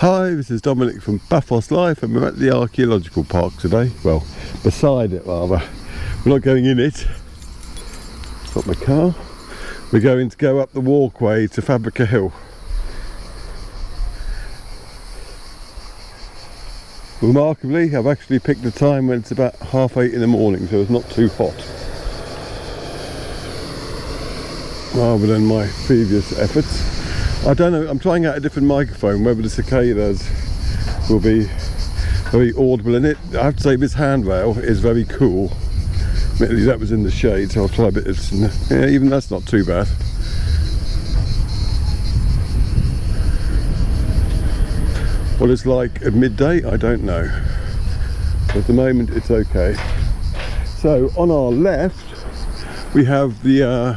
Hi, this is Dominic from Paphos Life and we're at the Archaeological Park today. Well, beside it rather. We're not going in it. Got my car. We're going to go up the walkway to Fabrica Hill. Remarkably, I've actually picked the time when it's about 8:30 in the morning, so it's not too hot. Rather than my previous efforts. I don't know, I'm trying out a different microphone, whether the cicadas will be very audible in it. I have to say this handrail is very cool. Admittedly that was in the shade, so I'll try a bit of, yeah, even that's not too bad. What it's like at midday, I don't know. At the moment it's okay. So on our left we have the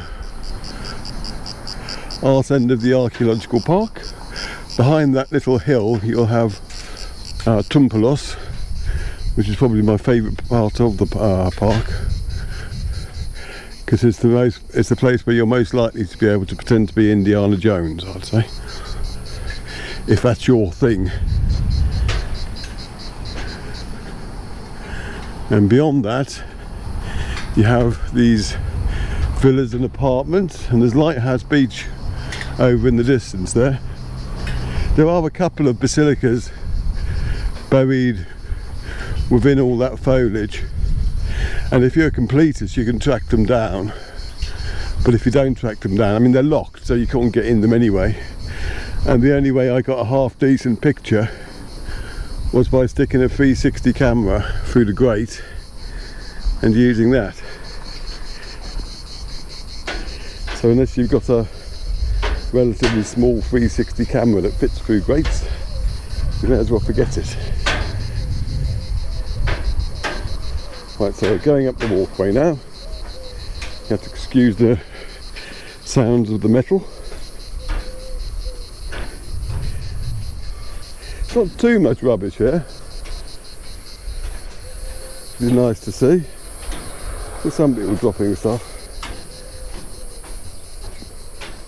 arse end of the Archaeological Park. Behind that little hill you'll have Letymbou, which is probably my favourite part of the park, because it's the place where you're most likely to be able to pretend to be Indiana Jones, I'd say, if that's your thing. And beyond that you have these villas and apartments, and there's Lighthouse Beach over in the distance there. There are a couple of basilicas buried within all that foliage, and if you're a completist you can track them down, but if you don't track them down, I mean they're locked so you can't get in them anyway, and the only way I got a half decent picture was by sticking a 360 camera through the grate and using that. So unless you've got a relatively small 360 camera that fits through grates, you may as well forget it. Right, so we're going up the walkway now. You have to excuse the sounds of the metal. It's not too much rubbish here. It's nice to see. There's some people dropping stuff.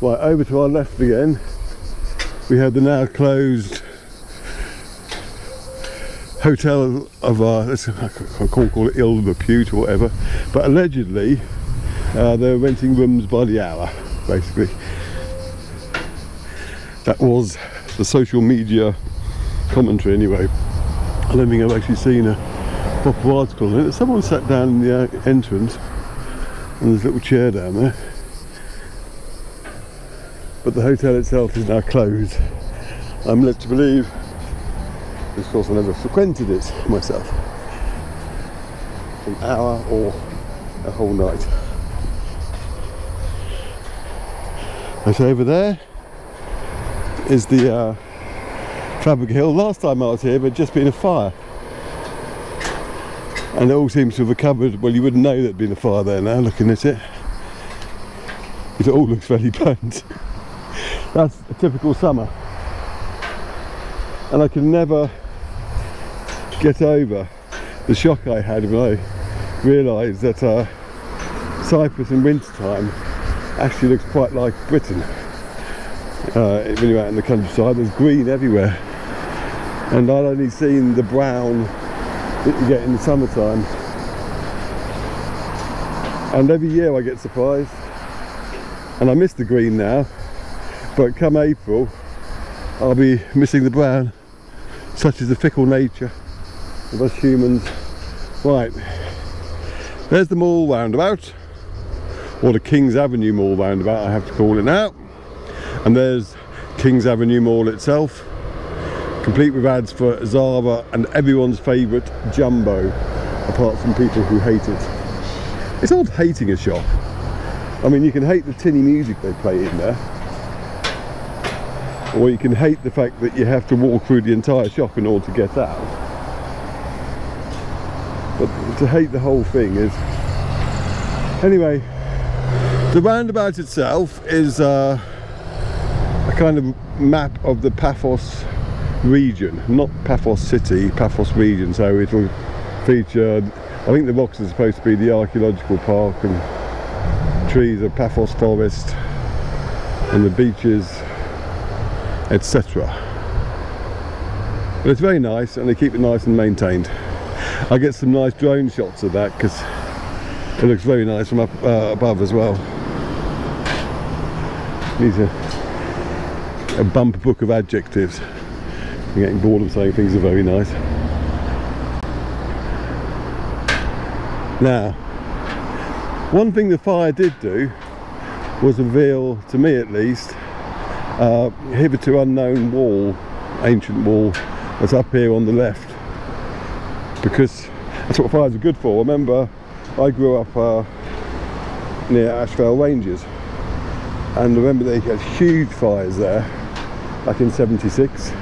Right, over to our left again, we have the now closed hotel of I can't call it ill repute or whatever, but allegedly they're renting rooms by the hour, basically. That was the social media commentary anyway. I don't think I've actually seen a proper article on it. Someone sat down in the entrance and there's a little chair down there. But the hotel itself is now closed. I'm led to believe, of course I never frequented it myself, an hour or a whole night. Right over there is the Fabrica Hill. Last time I was here there'd just been a fire, and it all seems to have recovered. Well, you wouldn't know there'd been a fire there now looking at it. It all looks very burnt. That's a typical summer, and I can never get over the shock I had when I realised that Cyprus in winter time actually looks quite like Britain. When you're out in the countryside there's green everywhere, and I'd only seen the brown that you get in the summertime, and every year I get surprised, and I miss the green now. But come April, I'll be missing the brown. Such is the fickle nature of us humans. Right, there's the mall roundabout, or the King's Avenue Mall roundabout I have to call it now. And there's King's Avenue Mall itself, complete with ads for Zara and everyone's favourite Jumbo, apart from people who hate it. It's odd hating a shop. I mean, you can hate the tinny music they play in there, or you can hate the fact that you have to walk through the entire shop in order to get out. But to hate the whole thing is... Anyway, the roundabout itself is a kind of map of the Paphos region, not Paphos city, Paphos region. So it will feature, I think the rocks are supposed to be the Archaeological Park, and trees of Paphos forest, and the beaches, etc. But it's very nice, and they keep it nice and maintained. I get some nice drone shots of that because it looks very nice from up above as well. Needs a bumper book of adjectives. I'm getting bored of saying things are very nice. Now, one thing the fire did do was reveal, to me at least, a hitherto unknown wall, ancient wall, that's up here on the left. Because that's what fires are good for. Remember, I grew up near Ashvale Ranges, and remember they had huge fires there back in '76,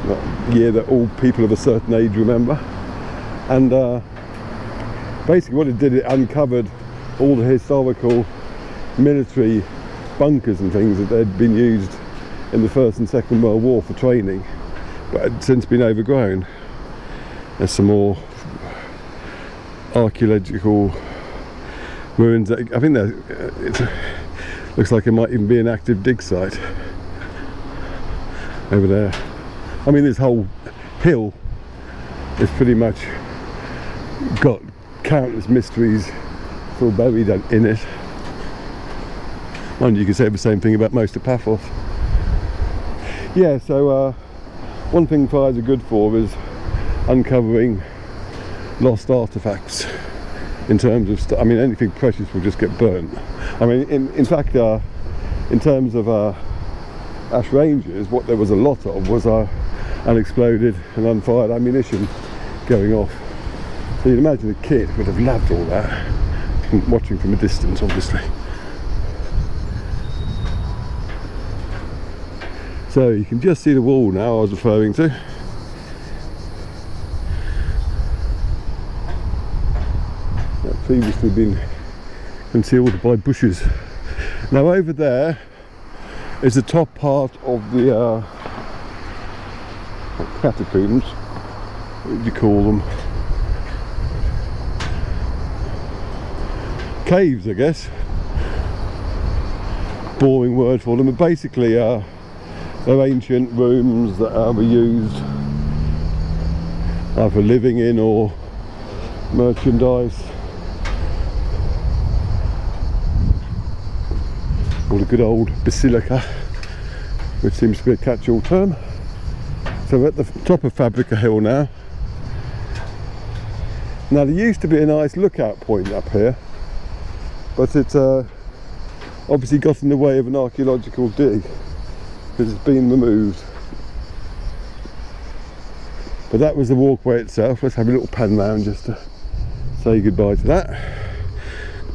the year that all people of a certain age remember. And basically what it did, it uncovered all the historical military bunkers and things that had been used in the First and Second World War for training, but had since been overgrown. There's some more archaeological ruins. I think it looks like it might even be an active dig site over there. I mean, this whole hill is pretty much got countless mysteries still buried in it. And you can say the same thing about most of Paphos. Yeah, so one thing fires are good for is uncovering lost artifacts. In terms of, I mean, anything precious will just get burnt. I mean, in fact, in terms of Ash Ranges, what there was a lot of was unexploded and unfired ammunition going off. So you'd imagine a kid would have loved all that, watching from a distance, obviously. So you can just see the wall now I was referring to. That previously been concealed by bushes. Now over there is the top part of the catacombs. What would you call them? Caves, I guess. Boring word for them, but basically they're ancient rooms that were used either living in or merchandise, or the good old basilica, which seems to be a catch-all term. So we're at the top of Fabrica Hill now. Now there used to be a nice lookout point up here, but it's obviously got in the way of an archaeological dig because it's been removed. But that was the walkway itself. Let's have a little pan round just to say goodbye to that,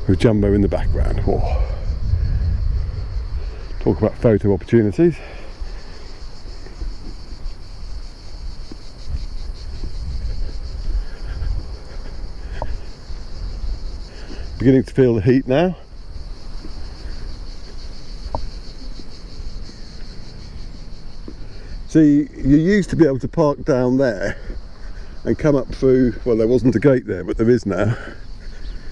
with Jumbo in the background. Oh. Talk about photo opportunities. Beginning to feel the heat now. See, you used to be able to park down there and come up through, well, there wasn't a gate there, but there is now.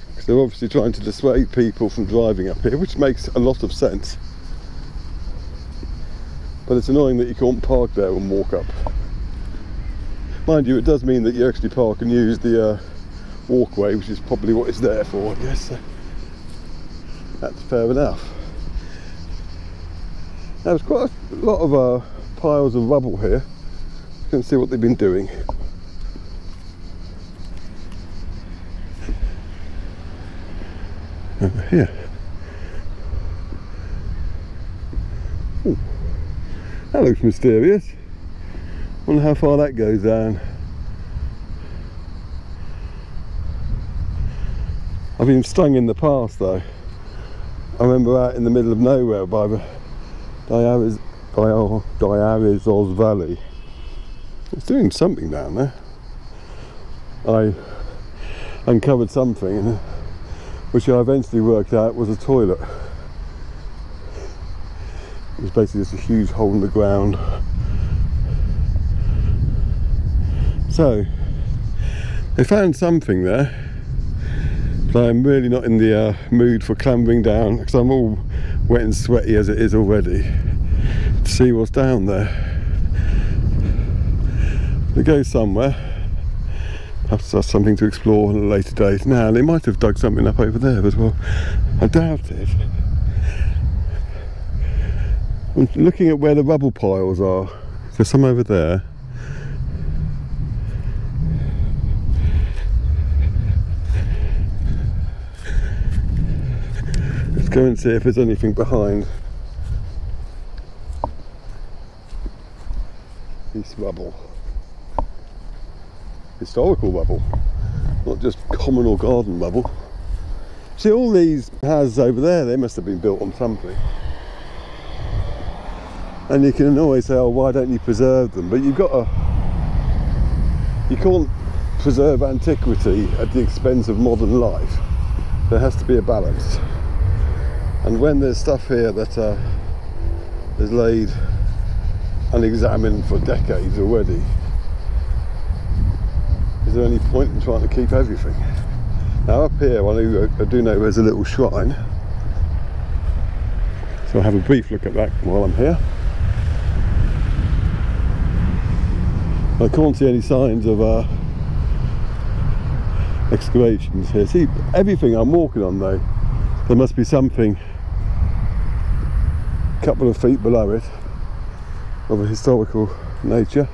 Because they're obviously trying to dissuade people from driving up here, which makes a lot of sense. But it's annoying that you can't park there and walk up. Mind you, it does mean that you actually park and use the walkway, which is probably what it's there for, I guess. So that's fair enough. Now, there's quite a lot of piles of rubble here. You can see what they've been doing. Over here. Ooh, that looks mysterious. Wonder how far that goes down. I've been stung in the past though. I remember out in the middle of nowhere by the Diarizos Valley. It's doing something down there. I uncovered something which I eventually worked out was a toilet. It was basically just a huge hole in the ground. So they found something there. But I'm really not in the mood for clambering down because I'm all wet and sweaty as it is already, to see what's down there. It goes somewhere. Perhaps that's something to explore on a later date. Now, they might have dug something up over there as well. I doubt it. I'm looking at where the rubble piles are. There's some over there. Let's go and see if there's anything behind this rubble. Historical rubble, not just common or garden rubble. See, all these houses over there, they must have been built on something. And you can always say, oh, why don't you preserve them? But you've got to, you can't preserve antiquity at the expense of modern life. There has to be a balance. And when there's stuff here that is laid unexamined for decades already, is there any point in trying to keep everything? Now up here, I do know there's a little shrine, so I'll have a brief look at that while I'm here. I can't see any signs of excavations here. See, everything I'm walking on though, there must be something a couple of feet below it of a historical nature.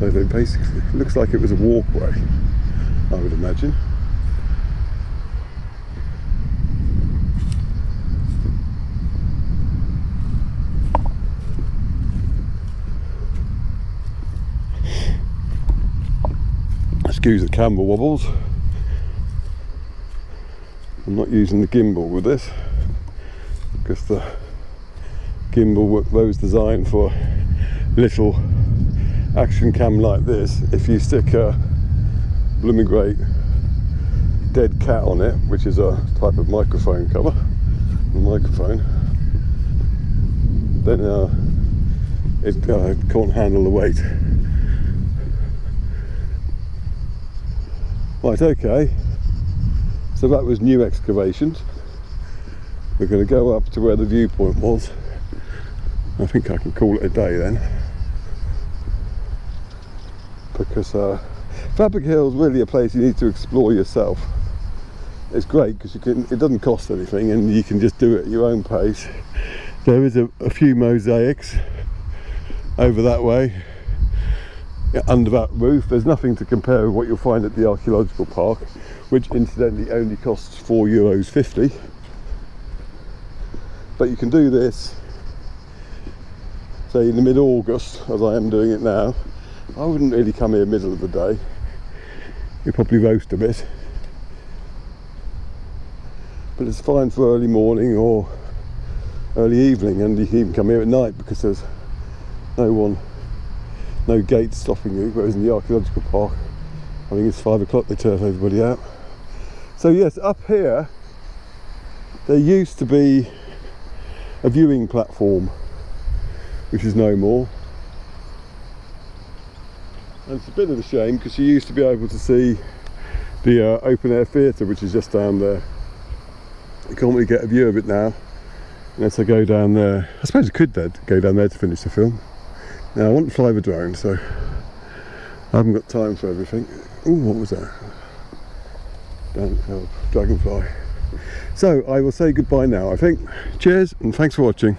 So they basically, it looks like it was a walkway, I would imagine. Excuse the camera wobbles. I'm not using the gimbal with this because the gimbal was designed for little action cam like this. If you stick a blooming great dead cat on it, which is a type of microphone cover, then it can't handle the weight. Right, okay, so that was new excavations. We're going to go up to where the viewpoint was. I think I can call it a day then, because Fabrica Hill is really a place you need to explore yourself. It's great because it doesn't cost anything and you can just do it at your own pace. There is a few mosaics over that way, under that roof. There's nothing to compare with what you'll find at the Archaeological Park, which incidentally only costs €4.50. But you can do this, say in the mid-August, as I am doing it now. I wouldn't really come here middle of the day. You'd probably roast a bit. But it's fine for early morning or early evening, and you can even come here at night because there's no gates stopping you, whereas in the Archaeological Park, I think it's 5 o'clock they turn everybody out. So yes, up here there used to be a viewing platform, which is no more. And it's a bit of a shame because you used to be able to see the open air theatre, which is just down there. You can't really get a view of it now unless I go down there. I suppose I could go down there to finish the film. Now I want to fly the drone, so I haven't got time for everything. Oh, what was that? Dragonfly. So I will say goodbye now, I think. Cheers and thanks for watching.